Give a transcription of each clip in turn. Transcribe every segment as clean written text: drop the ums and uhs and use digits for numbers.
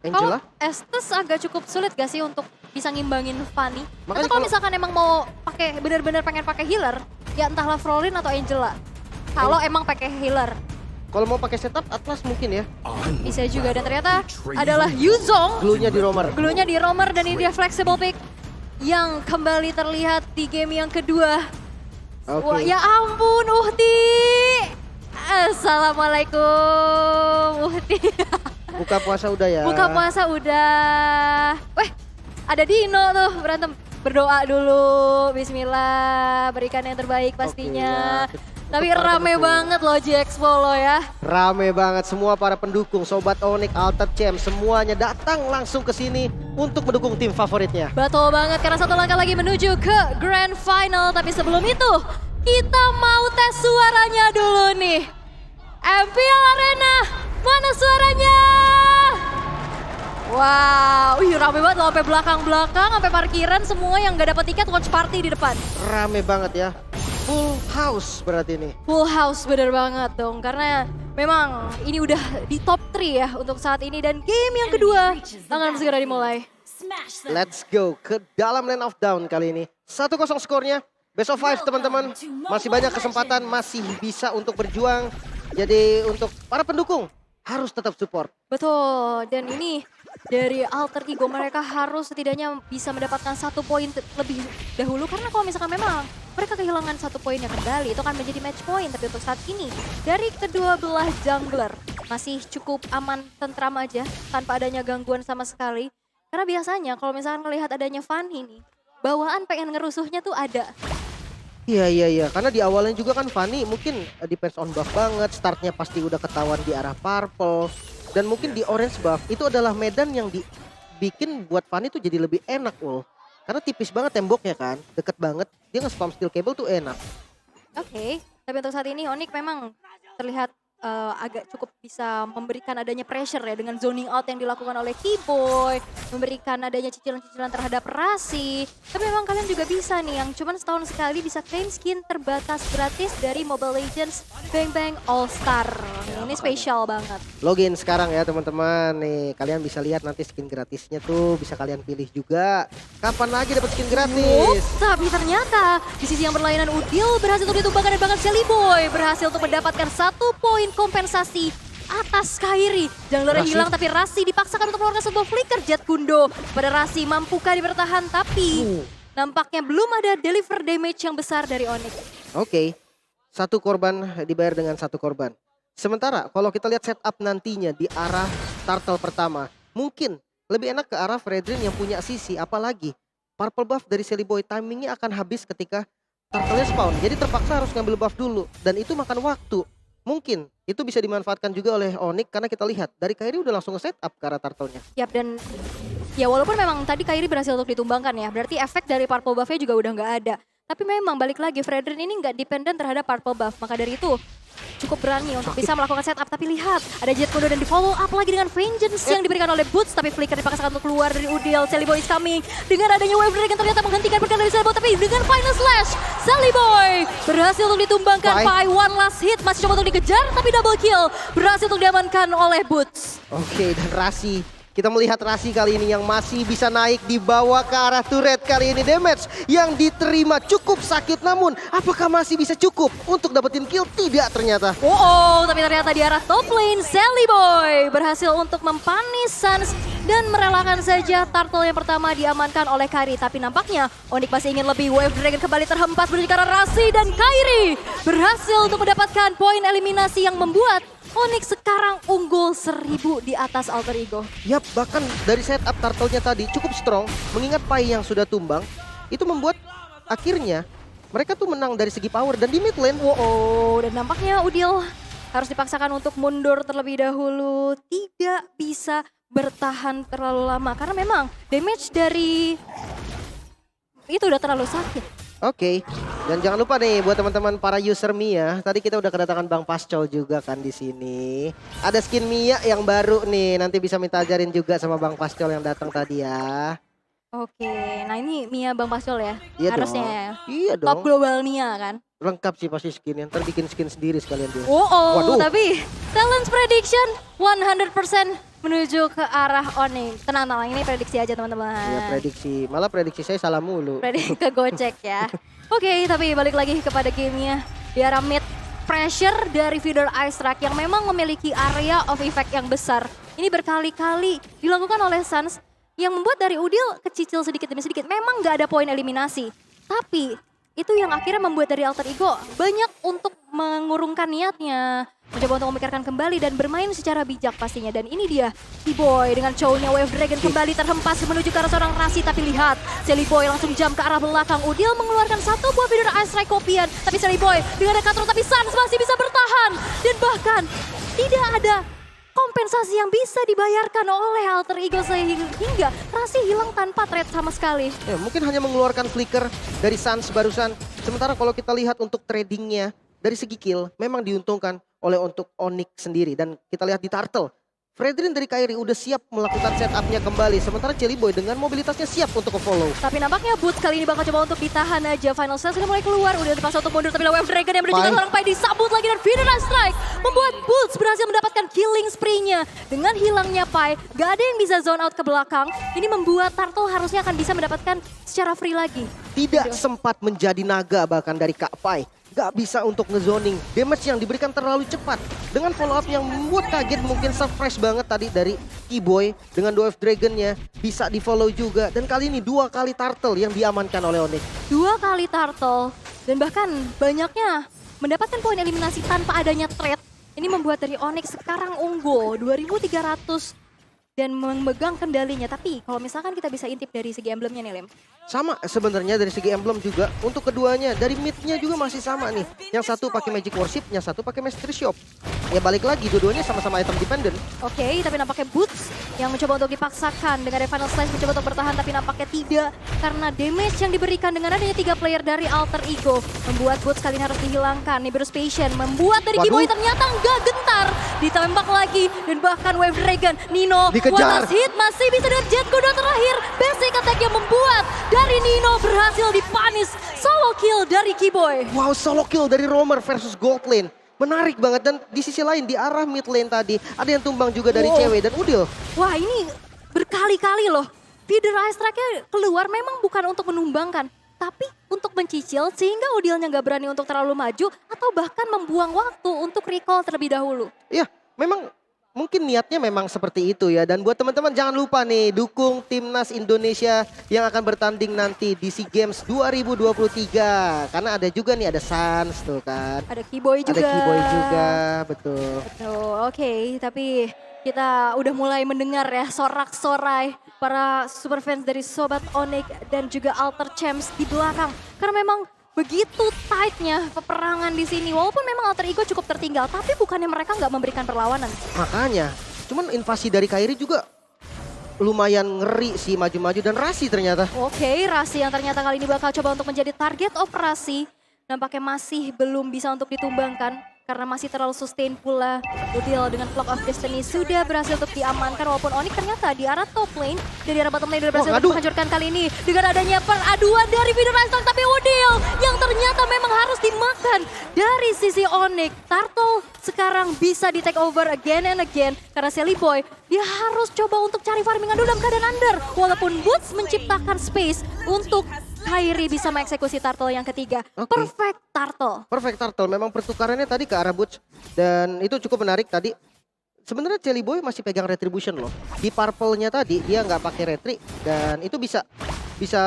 Kalau Angela? Estes agak cukup sulit gak sih untuk bisa ngimbangin Fanny? Makanya Atau kalau misalkan emang mau pakai benar-benar pengen pakai healer, ya entahlah Florine atau Angela. Kalau emang pakai healer, Kalau mau pakai setup Atlas mungkin ya. bisa juga. Dan ternyata adalah Yuzong. Glue-nya di romer. Glunya di romer dan ini dia flexible pick yang kembali terlihat di game yang kedua. Oke. Wah, ya ampun Uhti. Assalamualaikum Uhti. Buka puasa udah ya. Buka puasa udah. Weh, ada Dino tuh berantem. Berdoa dulu, bismillah, berikan yang terbaik pastinya. Oke, ya. Tapi Untuk para rame pendukung. banget loh G-Expo lo ya. Rame banget semua para pendukung, Sobat Onyx, Altered Champ, semuanya datang langsung ke sini untuk mendukung tim favoritnya. Betul banget, karena satu langkah lagi menuju ke Grand Final. Tapi sebelum itu, kita mau tes suaranya dulu nih. MPL Arena, mana suaranya? Wow, rame banget loh sampai belakang-belakang, sampai parkiran semua yang gak dapat tiket watch party di depan. Rame banget ya. Full house berarti ini. Full house bener banget dong, karena memang ini udah di top 3 ya untuk saat ini. Dan game yang kedua akan segera dimulai. Let's go ke dalam Land of Down kali ini. 1-0 skornya. Best of 5 teman-teman. Masih banyak kesempatan, masih bisa untuk berjuang. Jadi untuk para pendukung harus tetap support. Betul, dan ini dari alter ego mereka harus setidaknya bisa mendapatkan 1 poin lebih dahulu. Karena kalau misalkan memang mereka kehilangan 1 poinnya kembali, itu akan menjadi match point. Tapi untuk saat ini, dari kedua belah jungler masih cukup aman, tentram aja, tanpa adanya gangguan sama sekali. Karena biasanya kalau misalkan melihat adanya Fanny nih, bawaan pengen ngerusuhnya tuh ada. Iya. Karena di awalnya juga kan Fanny mungkin depends on buff banget. Startnya pasti udah ketahuan di arah purple. Dan mungkin di orange buff itu adalah medan yang dibikin buat Fanny tuh jadi lebih enak loh. Karena tipis banget temboknya kan, deket banget. Dia nge-spam steel cable tuh enak. Oke, tapi untuk saat ini Onyx memang terlihat agak cukup bisa memberikan adanya pressure ya dengan zoning out yang dilakukan oleh Keyboy, memberikan adanya cicilan-cicilan terhadap Rasi. Tapi memang kalian juga bisa nih yang cuman setahun sekali bisa claim skin terbatas gratis dari Mobile Legends Bang Bang All Star. Ini spesial banget. Login sekarang ya teman-teman. Nih kalian bisa lihat nanti skin gratisnya tuh bisa kalian pilih juga. Kapan lagi dapat skin gratis? Tapi ternyata di sisi yang berlainan Udil berhasil untuk ditumbangkan dan bahkan Shelly Boy berhasil untuk mendapatkan 1 poin kompensasi atas Kairi. Junglernya Rasi. hilang tapi Rasi dipaksakan untuk mengeluarkan sebuah flicker jet Gundo. Pada Rasi mampukah dibertahan tapi nampaknya belum ada deliver damage yang besar dari Onyx. Oke. 1 korban dibayar dengan 1 korban. Sementara kalau kita lihat setup nantinya di arah turtle pertama, mungkin lebih enak ke arah Fredrin yang punya sisi. Apalagi purple buff dari Shelly Boy timingnya akan habis ketika turtle-nya spawn. Jadi terpaksa harus ngambil buff dulu dan itu makan waktu. Mungkin itu bisa dimanfaatkan juga oleh Onyx karena kita lihat dari Kairi udah langsung nge-setup ke arah turtle-nya. Yap, dan ya walaupun memang tadi Kairi berhasil untuk ditumbangkan ya, berarti efek dari purple buff-nya juga udah nggak ada. Tapi memang balik lagi Fredrin ini nggak dependen terhadap purple buff, maka dari itu cukup berani untuk bisa melakukan setup. Tapi lihat ada Jet Kundo dan di follow up lagi dengan Vengeance yang diberikan oleh Boots. Tapi flicker dipaksakan untuk keluar dari Udil. Shelly Boy is coming dengan adanya Wave Dragon ternyata menghentikan pergerakan dari Shelly Boy. Tapi dengan final slash Shelly Boy berhasil untuk ditumbangkan. Pai one last hit masih coba untuk dikejar tapi double kill berhasil untuk diamankan oleh Boots. Oke, dan Rasi. Kita melihat Rasi kali ini yang masih bisa naik dibawa ke arah turret kali ini. Damage yang diterima cukup sakit, namun apakah masih bisa cukup untuk dapetin kill? Tidak ternyata. Tapi ternyata di arah top lane Shelly Boy berhasil untuk mempanis Suns dan merelakan saja turtle yang pertama diamankan oleh Kairi. Tapi nampaknya Onyx masih ingin lebih. Wave Dragon kembali terhempas menuju ke arah Rasi dan Kairi berhasil untuk mendapatkan poin eliminasi yang membuat Onyx sekarang unggul 1000 di atas alter ego. Yap, bahkan dari setup turtle-nya tadi cukup strong. Mengingat Pai yang sudah tumbang, itu membuat akhirnya mereka tuh menang dari segi power. Dan di mid lane, Dan nampaknya Udil harus dipaksakan untuk mundur terlebih dahulu. Tidak bisa bertahan terlalu lama karena memang damage dari itu udah terlalu sakit. Oke. Dan jangan lupa nih buat teman-teman para user Mia, tadi kita udah kedatangan Bang Pascol juga kan di sini. Ada skin Mia yang baru nih, nanti bisa minta ajarin juga sama Bang Pascol yang datang tadi ya. Oke, nah ini Mia Bang Pasol ya, Iya harusnya dong. ya. Iya Top dong. global Mia kan. Lengkap sih pasti skinnya. Ntar bikin skin sendiri sekalian dia. Oh, Waduh. tapi talent prediction 100% menuju ke arah Onyx. Tenang, ini prediksi aja Ya teman-teman. prediksi. Malah prediksi saya salah mulu. Prediksi ke Gojek ya. Oke, tapi balik lagi kepada gamenya. Di arah mid, pressure dari feeder Ice Track yang memang memiliki area of effect yang besar. Ini berkali-kali dilakukan oleh Suns yang membuat dari Udil kecicil sedikit demi sedikit. Memang nggak ada poin eliminasi. Tapi itu yang akhirnya membuat dari Alter Ego banyak untuk mengurungkan niatnya. Mencoba untuk memikirkan kembali dan bermain secara bijak pastinya. Dan ini dia, T-Boy dengan cownya Wave Dragon kembali terhempas menuju ke arah seorang Rasi. Tapi lihat, Sally Boy langsung jump ke arah belakang. Udil mengeluarkan satu buah feeder Ice Strike kopian. Tapi Sally Boy dengan Decathlon, tapi Suns masih bisa bertahan. Dan bahkan tidak ada kompensasi yang bisa dibayarkan oleh Alter Ego sehingga Rasi hilang tanpa trade sama sekali. Ya, mungkin hanya mengeluarkan flicker dari Suns barusan. Sementara kalau kita lihat untuk tradingnya dari segi kill memang diuntungkan oleh untuk Onyx sendiri. Dan kita lihat di Turtle, Fredrin dari Kairi udah siap melakukan setupnya kembali. Sementara Jelly Boy dengan mobilitasnya siap untuk ke-follow. Tapi nampaknya Boots kali ini bakal coba untuk ditahan aja. Final Sales sudah mulai keluar, udah dipaksa untuk mundur. Tapi Wave Dragon yang berjumlah seorang Pai disambut lagi dan Feeder Strike membuat Boots berhasil mendapatkan killing spree-nya. Dengan hilangnya Pai, gak ada yang bisa zone out ke belakang. Ini membuat Turtle harusnya akan bisa mendapatkan secara free lagi. Tidak sempat menjadi naga bahkan dari Kak Pai. Gak bisa untuk ngezoning. Damage yang diberikan terlalu cepat. Dengan follow up yang membuat kaget, mungkin surprise banget tadi dari T-Boy. Dengan Wave Dragon-nya bisa di follow juga. Dan kali ini 2 kali Turtle yang diamankan oleh Onyx. 2 kali Turtle. Dan bahkan banyaknya mendapatkan poin eliminasi tanpa adanya trade. Ini membuat dari Onyx sekarang unggul 2.300 dan memegang kendalinya. Tapi kalau misalkan kita bisa intip dari segi emblemnya nih Lem. Sama sebenarnya dari segi emblem juga. Untuk keduanya dari mid-nya juga masih sama nih. Yang satu pakai Magic Worship, yang satu pakai Mystery Shop. Ya balik lagi, dua-duanya sama-sama item dependent. Oke, tapi nampaknya Boots yang mencoba untuk dipaksakan dengan Final Slice mencoba untuk bertahan, tapi nampaknya tidak. Karena damage yang diberikan dengan adanya 3 player dari Alter Ego membuat Boots kali ini harus dihilangkan. Nibiru's Patient membuat dari Kiboy ternyata nggak gentar. Ditembak lagi dan bahkan Wave Dragon, Nino, dikejar. one last hit masih bisa dengan Jet Kuda terakhir. Basic attack yang membuat dari Nino berhasil dipanis. Solo kill dari Kiboy. Wow, solo kill dari Roamer versus Gold Lane. Menarik banget. Dan di sisi lain di arah mid lane tadi ada yang tumbang juga dari cewek dan Udil. Wah, ini berkali-kali loh. Feeder Ice Track-nya keluar memang bukan untuk menumbangkan, tapi untuk mencicil sehingga Udilnya nggak berani untuk terlalu maju atau bahkan membuang waktu untuk recall terlebih dahulu. Ya, memang mungkin niatnya memang seperti itu ya. Dan buat teman-teman jangan lupa nih dukung timnas Indonesia yang akan bertanding nanti di SEA Games 2023. Karena ada juga nih, ada Suns tuh kan. Ada Kiboy juga. Ada Kiboy juga, betul. Betul, oke. Tapi kita udah mulai mendengar ya sorak-sorai para super fans dari Sobat Onyx dan juga Alter Champs di belakang. Karena memang begitu tightnya peperangan di sini. Walaupun memang Alter Ego cukup tertinggal, tapi bukannya mereka nggak memberikan perlawanan. Makanya, cuman invasi dari Kairi juga lumayan ngeri sih, maju-maju dan Rasi ternyata. Oke, Rasi yang ternyata kali ini bakal coba untuk menjadi target operasi. Nampaknya masih belum bisa untuk ditumbangkan. Karena masih terlalu sustain pula. Udil dengan Flock of Destiny sudah berhasil untuk diamankan. Walaupun Onyx ternyata di arah top lane. Dan di arah bottom lane sudah berhasil untuk menghancurkan kali ini. Dengan adanya peraduan dari Feeder Ice Track. Tapi Udil yang ternyata memang harus dimakan dari sisi Onyx. Turtle sekarang bisa di take over again and again. Karena Sally Boy dia harus coba untuk cari farmingan dulu dalam keadaan under. Walaupun Boots menciptakan space untuk Kairi bisa mengeksekusi Turtle yang ketiga. Perfect Turtle. Perfect Turtle. Memang pertukarannya tadi ke arah Butch. Dan itu cukup menarik tadi. Sebenarnya Jelly Boy masih pegang Retribution loh. Di purple-nya tadi dia nggak pakai retri. Dan itu bisa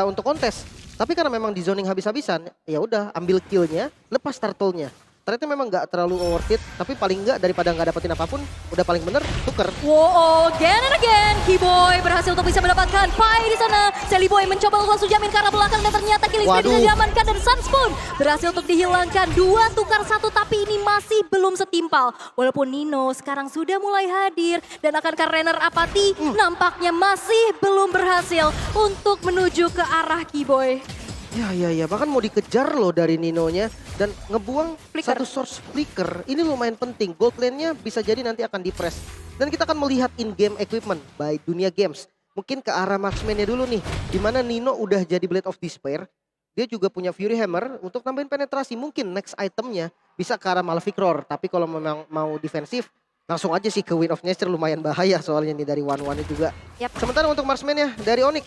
untuk kontes. Tapi karena memang di zoning habis-habisan, ya udah ambil kill-nya, lepas Turtle-nya. Ternyata memang nggak terlalu worth it, tapi paling nggak daripada nggak dapetin apapun, udah paling bener tuker. Wow, again and again, Kiboy berhasil untuk bisa mendapatkan Pai di sana. Sally Boy mencoba untuk langsung jamin ke arah belakang dan ternyata killing spree bisa diamankan dan Suns pun berhasil untuk dihilangkan. 2 tukar 1 tapi ini masih belum setimpal. Walaupun Nino sekarang sudah mulai hadir dan akankah Renner Apathy nampaknya masih belum berhasil untuk menuju ke arah Kiboy. Ya, bahkan mau dikejar loh dari Ninonya dan ngebuang Flicker. satu source flicker. Ini lumayan penting. Gold lane-nya bisa jadi nanti akan di-press. Dan kita akan melihat in-game equipment by Dunia Games. mungkin ke arah marksman-nya dulu nih. Dimana Nino udah jadi Blade of Despair. Dia juga punya Fury Hammer untuk nambahin penetrasi. Mungkin next itemnya bisa ke arah Malefic Roar. Tapi kalau memang mau defensif, langsung aja sih ke Wind of Nature, lumayan bahaya soalnya nih dari one-one juga. Yap. Sementara untuk marksman-nya dari Onyx.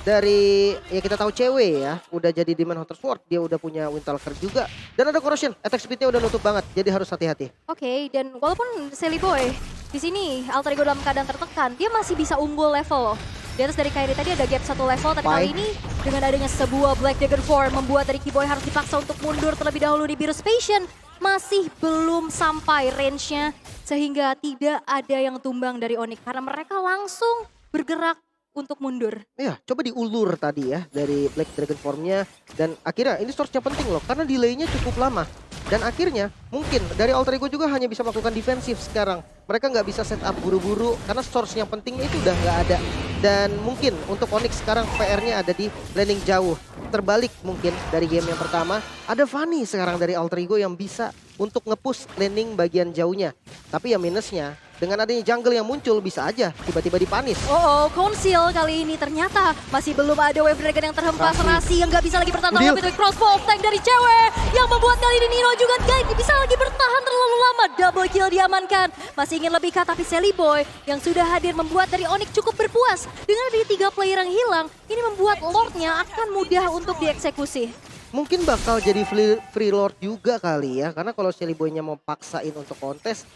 Dari ya kita tahu cewek ya, udah jadi Demon Hunter Sword, dia udah punya Windtalker juga. Dan ada Corrosion, attack speed-nya udah nutup banget, jadi harus hati-hati. Oke, dan walaupun Sally Boy di sini Alter Ego dalam keadaan tertekan, dia masih bisa unggul level loh. Di atas dari Kairi tadi ada gap 1 level, tapi kali ini dengan adanya sebuah Black Dagger Form membuat dari Keyboy harus dipaksa untuk mundur terlebih dahulu di Beerus Passion. Masih belum sampai range-nya sehingga tidak ada yang tumbang dari Onyx karena mereka langsung bergerak untuk mundur. Ya, coba diulur tadi ya dari Black Dragon Form-nya. Dan akhirnya ini source-nya penting loh, karena delay-nya cukup lama. Dan akhirnya mungkin dari Alter Ego juga hanya bisa melakukan defensif sekarang. Mereka nggak bisa set up buru-buru karena source yang pentingnya itu udah nggak ada. Dan mungkin untuk Onyx sekarang PR-nya ada di landing jauh. Terbalik mungkin dari game yang pertama. Ada Fanny sekarang dari Alter Ego yang bisa untuk nge-push landing bagian jauhnya. Tapi ya minusnya, dengan adanya jungle yang muncul bisa aja tiba-tiba dipanis. Oh, Conceal kali ini ternyata masih belum ada Wave Dragon yang terhempas. Rasi yang gak bisa lagi bertahan terlalu lama. Crossbow tank dari cewek yang membuat kali ini Nino juga gak bisa lagi bertahan terlalu lama. Double kill diamankan. Masih ingin lebih kah, tapi Sally Boy yang sudah hadir membuat dari Onyx cukup berpuas. Dengan ada 3 player yang hilang, ini membuat Lordnya akan mudah untuk dieksekusi. Mungkin bakal jadi free lord juga kali ya. Karena kalau Sally Boy-nya mau paksain untuk kontes,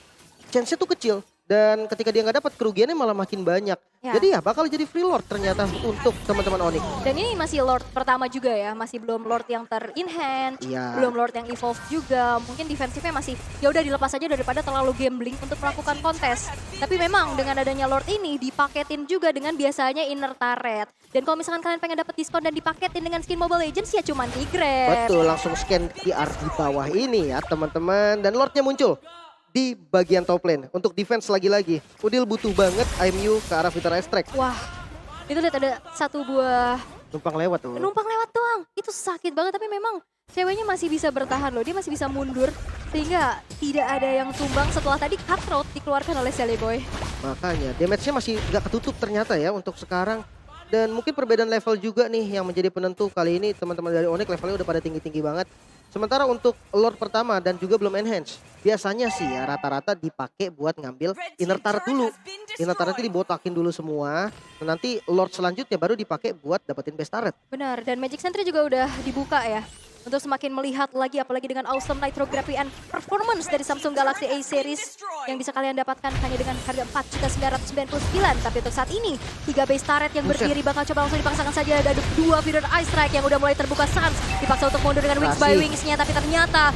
chance-nya tuh kecil. Dan ketika dia nggak dapat, kerugiannya malah makin banyak. Ya. Jadi ya bakal jadi free lord ternyata untuk teman-teman Onyx. Dan ini masih Lord pertama juga ya, masih belum Lord yang ter-enhance, Iya. belum Lord yang evolve juga. Mungkin defensifnya masih ya udah dilepas aja daripada terlalu gambling untuk melakukan kontes. Tapi memang dengan adanya Lord ini dipaketin juga dengan biasanya inner turret. Dan kalau misalkan kalian pengen dapat diskon dan dipaketin dengan skin Mobile Legends ya cuman di Grab. Betul, langsung scan QR di bawah ini ya teman-teman. Dan lordnya muncul di bagian top lane untuk defense lagi-lagi. Udil butuh banget IMU ke arah Vita Strike. Wah, itu lihat ada satu buah Numpang lewat tuh. numpang lewat doang. Itu sakit banget, tapi memang ceweknya masih bisa bertahan loh. Dia masih bisa mundur sehingga tidak ada yang tumbang setelah tadi cutthroat dikeluarkan oleh Sally Boy. Makanya damage-nya masih gak ketutup ternyata ya untuk sekarang. Dan mungkin perbedaan level juga nih yang menjadi penentu kali ini. Teman-teman dari Onyx levelnya udah pada tinggi-tinggi banget. Sementara untuk Lord pertama dan juga belum enhance. Biasanya sih ya rata-rata dipakai buat ngambil inner turret dulu. Inner turret dibotakin dulu semua. Dan nanti Lord selanjutnya baru dipakai buat dapetin base turret. Benar, dan Magic Sentry juga udah dibuka ya. Untuk semakin melihat lagi, apalagi dengan awesome nitrography and performance dari Samsung Galaxy A Series yang bisa kalian dapatkan hanya dengan harga 4.999. Tapi untuk saat ini 3 base turret yang berdiri bakal coba langsung dipaksakan saja. Ada 2 feeder Ice Strike yang udah mulai terbuka. Sans dipaksa untuk mundur dengan Wings by Wings-nya, tapi ternyata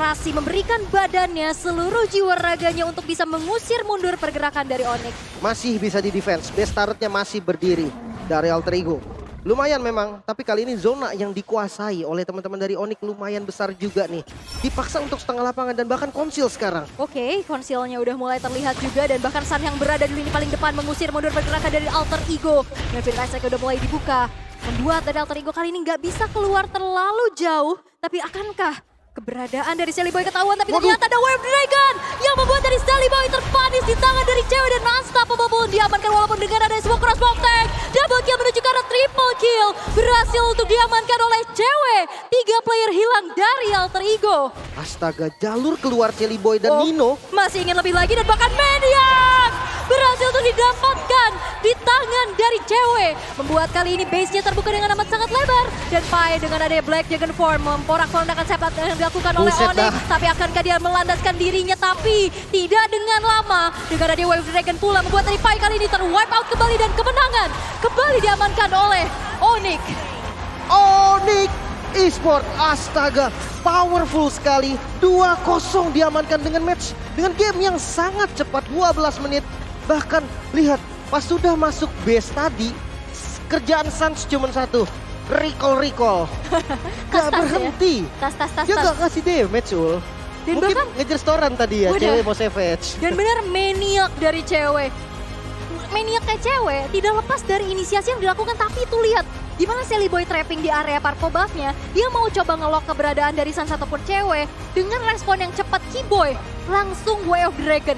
Rasi memberikan badannya seluruh jiwa raganya untuk bisa mengusir mundur pergerakan dari Onyx. Masih bisa di defense, base turretnya masih berdiri dari Alter Ego. Lumayan memang, tapi kali ini zona yang dikuasai oleh teman-teman dari Onyx lumayan besar juga nih. Dipaksa untuk setengah lapangan dan bahkan Conceal sekarang. Oke, Conceal-nya udah mulai terlihat juga dan bahkan Sun yang berada di lini paling depan mengusir mundur pergerakan dari Alter Ego. Nevin Isaac udah mulai dibuka, membuat dari Alter Ego kali ini nggak bisa keluar terlalu jauh. Tapi akankah keberadaan dari Sally Boy ketahuan? Tapi ternyata ada Wave Dragon yang membuat dari Sally Boy terpanis di tangan dari cewek dan unstoppable pun diamankan walaupun dengan ada sebuah crossbow tank. Double kill menuju ke arah triple kill. Berhasil untuk diamankan oleh cewek. 3 player hilang dari Alter Ego. Astaga, jalur keluar Sally Boy dan Nino. Masih ingin lebih lagi dan bahkan Maniac berhasil untuk didapatkan di tangan dari cewek. Membuat kali ini base-nya terbuka dengan amat sangat lebar. Dan Pai dengan adanya Black Dragon Form memporak-porandakan sepat yang dilakukan oleh Onyx. Tapi akankah dia melandaskan dirinya? Tapi tidak dengan lama. Dengan adanya Wave Dragon pula membuat dari Pai kali ini ter-wipe out kembali dan kemenangan kembali diamankan oleh Onyx. Onyx Esport, astaga, powerful sekali. 2-0 diamankan dengan match, dengan game yang sangat cepat, 12 menit. Bahkan lihat, pas sudah masuk base tadi, kerjaan Sans cuma satu, recall. Gak berhenti. Tas. Dia gak kasih damage, Ul. Dan Mungkin bahkan ngejar restoran tadi ya, cewek mau savage. dan benar maniak dari cewek. Maniak kayak cewek tidak lepas dari inisiasi yang dilakukan, tapi itu lihat di mana Sally Boy trapping di area purple buff-nya, dia mau coba nge-lock keberadaan dari Sans ataupun cewek dengan respon yang cepat. Keyboy langsung Way of Dragon.